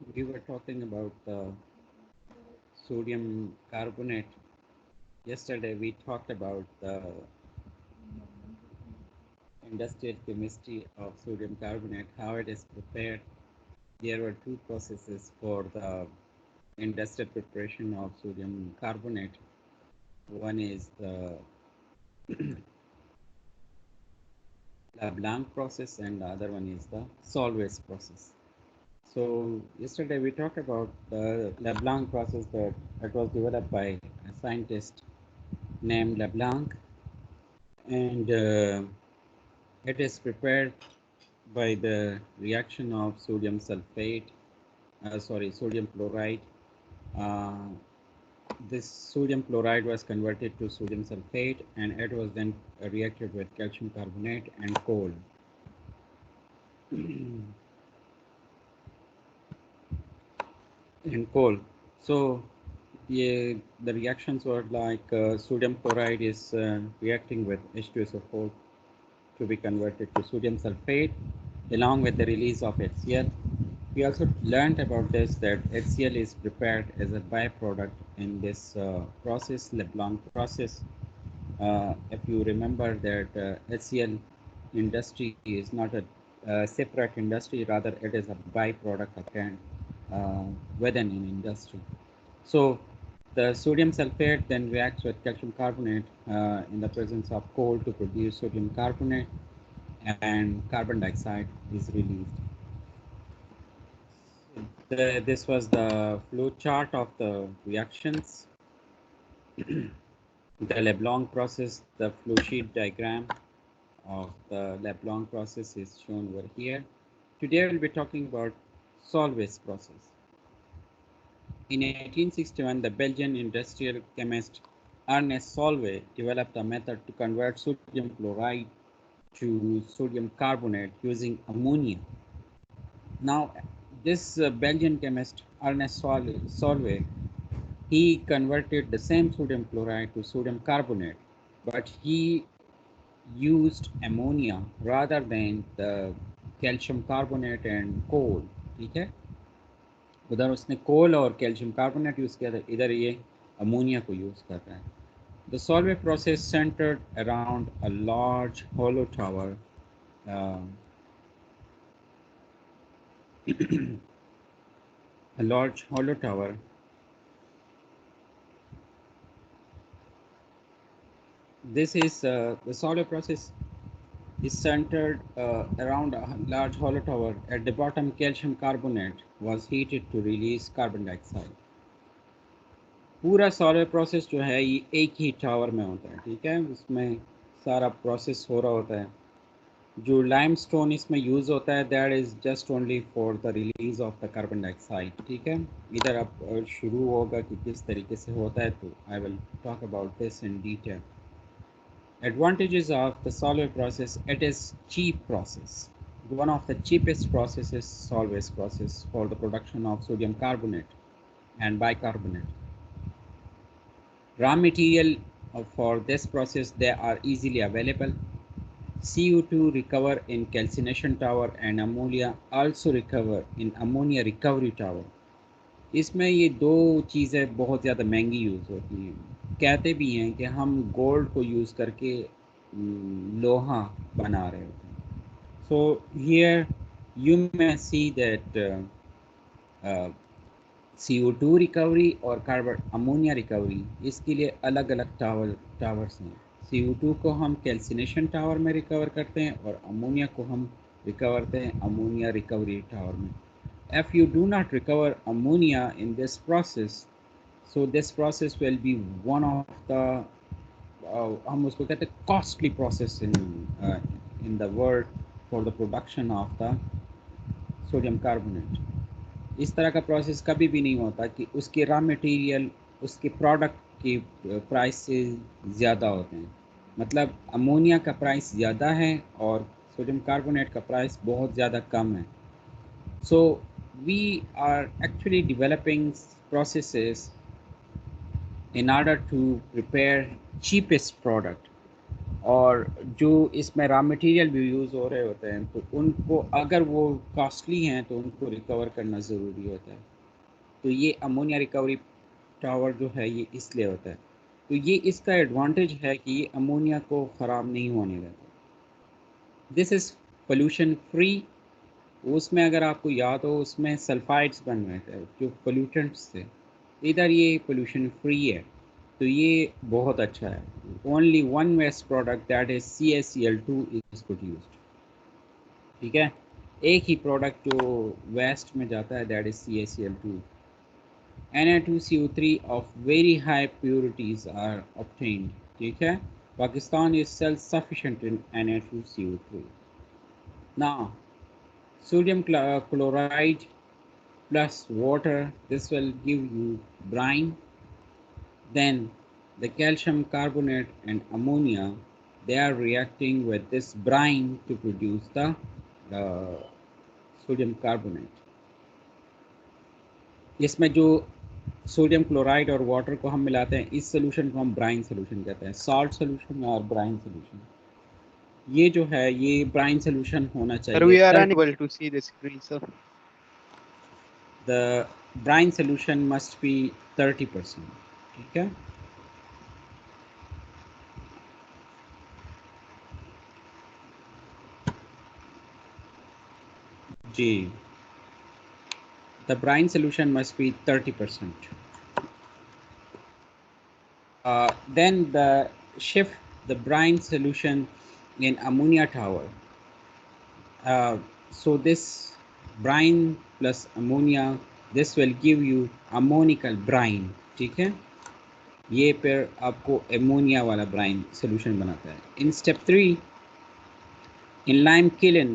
We were talking about sodium carbonate. Yesterday we talked about the industrial chemistry of sodium carbonate, how it is prepared. There were two processes for the industrial preparation of sodium carbonate. One is the LeBlanc process and the other one is the Solvay's process. So yesterday we talked about the LeBlanc process that was developed by a scientist named LeBlanc, and it is prepared by the reaction of sodium sulfate, sodium chloride. Uh, this sodium chloride was converted to sodium sulfate, and it was then reacted with calcium carbonate and coal. And coal. So yeah, the reactions were like sodium chloride is reacting with H2SO4 to be converted to sodium sulfate along with the release of HCl. We also learned about this that HCl is prepared as a byproduct in this process, LeBlanc process. If you remember that HCl industry is not a separate industry, rather it is a byproduct obtained uh, within an industry. So the sodium sulfate then reacts with calcium carbonate in the presence of coal to produce sodium carbonate, and carbon dioxide is released. This was the flow chart of the reactions. The LeBlanc process, the flow sheet diagram of the LeBlanc process is shown over here. Today we'll be talking about Solvay's process. In 1861, the Belgian industrial chemist Ernest Solvay developed a method to convert sodium chloride to sodium carbonate using ammonia. Now, this Belgian chemist Ernest Solvay, he converted the same sodium chloride to sodium carbonate, but he used ammonia rather than the calcium carbonate and coal. ठीक है, उधर उसने कोल और calcium carbonate use किया था, इधर ये ammonia को यूज़ कर रहा है. The Solvay process centered around a large hollow tower, uh, a large hollow tower. This is the Solvay process is centered around a large hollow tower. At the bottom, calcium carbonate was heated to release carbon dioxide. पूरा Solvay process जो है ये एक ही tower में होता है. ठीक है, उसमें सारा प्रोसेस हो रहा होता है. जो लाइमस्टोन इसमें यूज़ होता है that is just only for the release of the carbon dioxide. ठीक है, इधर अब शुरू होगा कि किस तरीके से होता है, तो I will talk about this in detail. Advantages of the Solvay process: it is cheap process. One of the cheapest processes, Solvay's process, for the production of sodium carbonate and bicarbonate. Raw material for this process, they are easily available. CO2 recover in calcination tower and ammonia also recover in ammonia recovery tower. इसमें ये दो चीज़ें बहुत ज़्यादा महंगी use होती हैं. कहते भी हैं कि हम गोल्ड को यूज़ करके लोहा बना रहे होते हैं. So here you may see that CO2 recovery और कार्बन अमोनिया रिकवरी, इसके लिए अलग अलग टावर्स हैं. CO2 को हम कैल्सिनेशन टावर में रिकवर करते हैं और अमोनिया को हम रिकवर करते हैं अमोनिया रिकवरी टावर में. If you do not recover ammonia in this process, so this process will be one of the हम उसको कहते हैं costly process in the world for the production of the sodium carbonate. इस तरह का process कभी भी नहीं होता कि उसके रॉ मटेरियल उसके प्रोडक्ट के प्राइस से ज़्यादा होते हैं. मतलब अमोनिया का प्राइस ज़्यादा है और सोडियम कार्बोनेट का प्राइस बहुत ज़्यादा कम है. So we are actually developing processes in order to prepare cheapest product. और जो इसमें रॉ मटेरियल भी यूज़ हो रहे होते हैं तो उनको अगर वो कॉस्टली हैं तो उनको रिकवर करना ज़रूरी होता है। तो ये अमोनिया रिकवरी टावर जो है ये इसलिए होता है। तो ये इसका एडवांटेज है कि ये अमोनिया को ख़राब नहीं होने देता। This is pollution free. उसमें अगर आपको याद हो उसमें सल्फाइड्स बन रहे थे जो पोल्यूटेंट्स थे, इधर ये पोल्यूशन फ्री है। तो ये बहुत अच्छा है। Only one waste product that is CaCl2 is produced. ठीक है, एक ही प्रोडक्ट जो वेस्ट में जाता है that is CaCl2। Na2CO3 of very high purities are obtained। ठीक है, Pakistan is self-sufficient in Na2CO3। Now, sodium chloride plus water, this will give you brine. Then the calcium carbonate and ammonia, they are reacting with this brine to produce the sodium carbonate। इसमें जो sodium chloride और water को हम मिलाते हैं इस solution को हम ब्राइन सोल्यूशन कहते हैं, सॉल्ट सोल्यूशन और ब्राइन सोल्यूशन। ये जो है ये ब्राइन सोल्यूशन होना Sir, चाहिए we are 30। unable to see the screen, sir. The brine solution must be 30%। ठीक है, जी, the brine solution must be 30%। Then the shift the brine solution in ammonia tower। So this brine plus ammonia, this will give you ammonical brine। ठीक है, ये फिर आपको ammonia वाला brine solution बनाता है। In step 3, in lime kiln,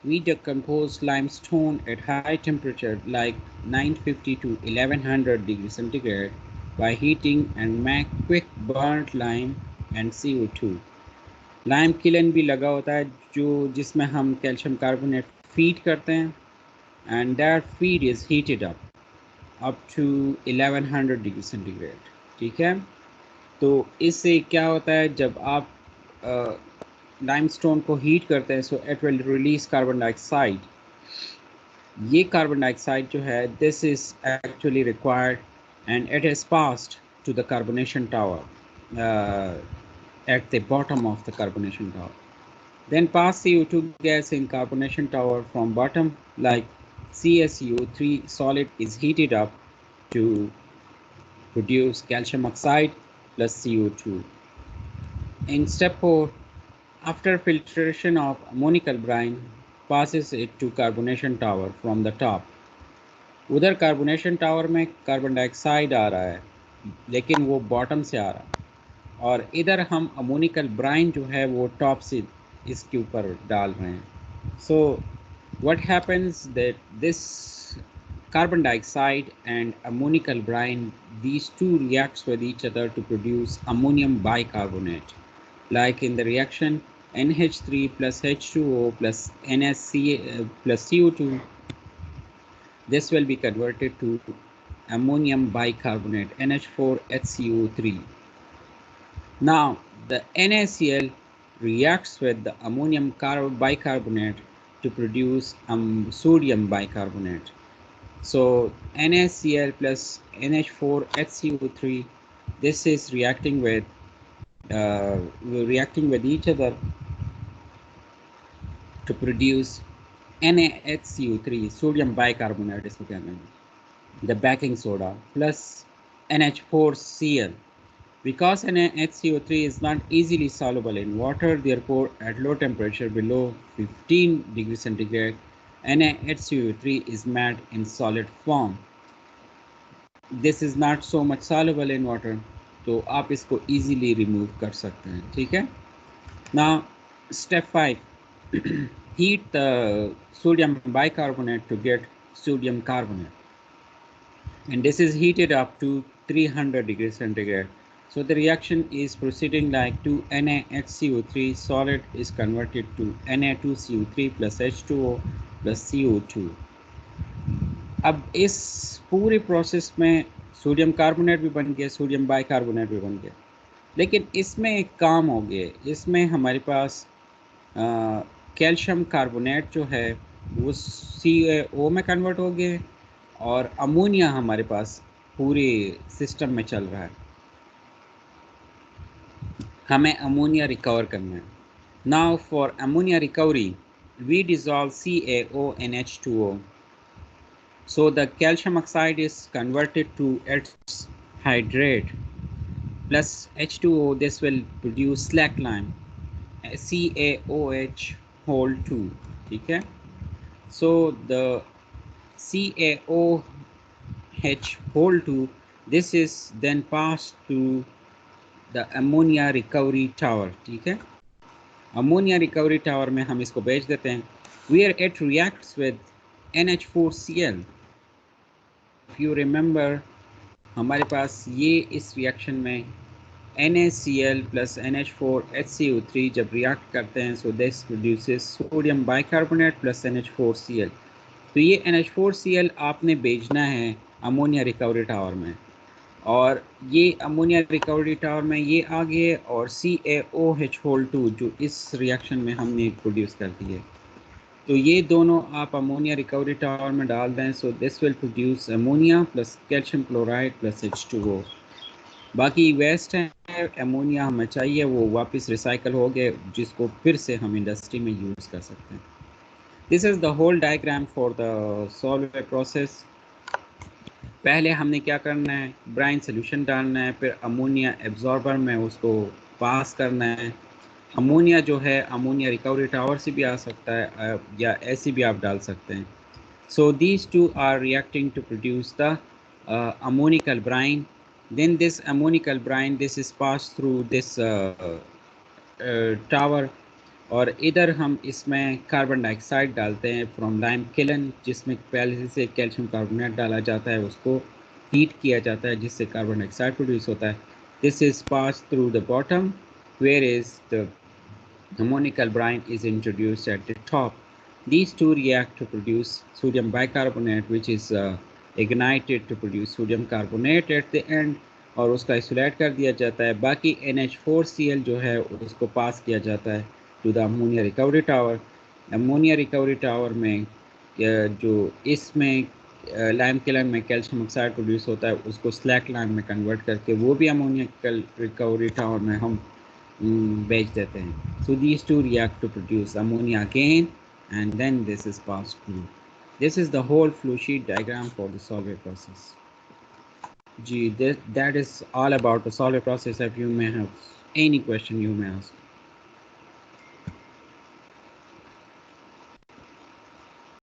we decompose limestone at high temperature like 950 to 1100 degrees centigrade by heating and make quick burnt lime and CO2। Lime kiln भी लगा होता है जो जिसमें हम कैल्शियम कार्बोनेट फीड करते हैं and that feed is heated up to 1100 degree centigrade. ठीक है, तो इससे क्या होता है जब आप लाइमस्टोन को हीट करते हैं so it will release carbon dioxide. ये कार्बन डाइऑक्साइड जो है this is actually required and it is passed to the carbonation tower at the bottom of the carbonation tower, then pass CO2 gas in carbonation tower from bottom like CaCO3 solid is heated up to produce calcium oxide plus CO2। In step 4, after filtration of ammonical brine passes it to carbonation tower from the top। उधर carbonation tower में carbon dioxide आ रहा है लेकिन वो bottom से आ रहा है और इधर हम अमोनिकल ब्राइन जो है वो टॉप से इसके ऊपर डाल रहे हैं। सो what happens that this carbon dioxide and ammonical brine, these two reacts with each other to produce ammonium bicarbonate, like in the reaction NH3 plus H2O plus NSC plus CO2, this will be converted to ammonium bicarbonate NH4HCO3। Now the NaCl reacts with the ammonium bicarbonate to produce sodium bicarbonate। So NaCl plus NH4HCO3, this is reacting with each other to produce NaHCO3, sodium bicarbonate इसको कहते हैं, the baking soda, plus NH4Cl। Because NaHCO3 is not easily soluble in water, therefore at low temperature below 15 degrees centigrade, NaHCO3 is made in solid form। This is not so much soluble in water, तो आप इसको easily remove कर सकते हैं। ठीक है, now step 5, heat the sodium bicarbonate to get sodium carbonate, and this is heated up to 300 degrees centigrade। So the reaction is proceeding like 2 NaHCO3 solid is converted to Na2CO3 plus H2O plus CO2। अब इस पूरे process में sodium carbonate भी बन गया, sodium bicarbonate भी बन गया। लेकिन इसमें एक काम हो गया, इसमें हमारे पास कैल्शियम कार्बोनेट जो है वो CaO में कन्वर्ट हो गए और अमोनिया हमारे पास पूरे सिस्टम में चल रहा है। हमें अमोनिया रिकवर करना है। Now for ammonia recovery we dissolve CaO in H2O. So the calcium oxide is converted to its hydrate plus H2O. This will produce slack line CaOH whole 2. ठीक है? So the CaOH whole 2, this is then passed to the ammonia recovery tower. ठीक है? Ammonia recovery tower में हम इसको भेज देते हैं, where it reacts with NH4Cl. If you remember, हमारे पास ये इस रिएक्शन में NaCl plus NH4HCO3 जब रिएक्ट करते हैं, so this produces sodium bicarbonate plus NH4Cl. तो ये NH4Cl आपने भेजना है अमोनिया रिकवरी टावर में, और ये अमोनिया रिकवरी टावर में ये आ गए, और CaOH होल 2 जो इस रिएक्शन में हमने प्रोड्यूस कर दिए, तो ये दोनों आप अमोनिया रिकवरी टावर में डाल दें। So this will produce ammonia plus calcium chloride plus H2O। बाकी वेस्ट है अमोनिया हमें चाहिए, वो वापस रिसाइकल हो गए, जिसको फिर से हम इंडस्ट्री में यूज़ कर सकते हैं। This is the whole diagram for the Solvay process. पहले हमने क्या करना है, ब्राइन सोल्यूशन डालना है, फिर अमोनिया एब्जॉर्बर में उसको पास करना है। अमोनिया जो है अमोनिया रिकवरी टावर से भी आ सकता है या ऐसे भी आप डाल सकते हैं। So these two are reacting to produce the ammoniacal brine. Then this ammoniacal brine this is pass through this tower, और इधर हम इसमें कार्बन डाइऑक्साइड डालते हैं फ्रॉम लाइम किलन, जिसमें पहले से कैल्शियम कार्बोनेट डाला जाता है, उसको हीट किया जाता है जिससे कार्बन डाइऑक्साइड प्रोड्यूस होता है। This is pass through the bottom wear is the ammonical brine is introduced at the top. These two react to produce sodium bicarbonate, which is ignited to produce sodium carbonate at the end, और उसका isolate कर दिया जाता है। बाकी NH4Cl जो है उसको पास किया जाता है to the ammonia recovery tower. Ammonia recovery tower में जो इसमें लाइम किलन में कैल्शियम ऑक्साइड प्रोड्यूस होता है, उसको स्लैक लाइम में कन्वर्ट करके वो भी अमोनिया रिकवरी टावर में हम भेज देते हैं। So these two react to produce ammonia again, and then this is passed through. This is the whole flow sheet diagram for the solvay process. That is all about the solvay process. If you may have any question, you may ask.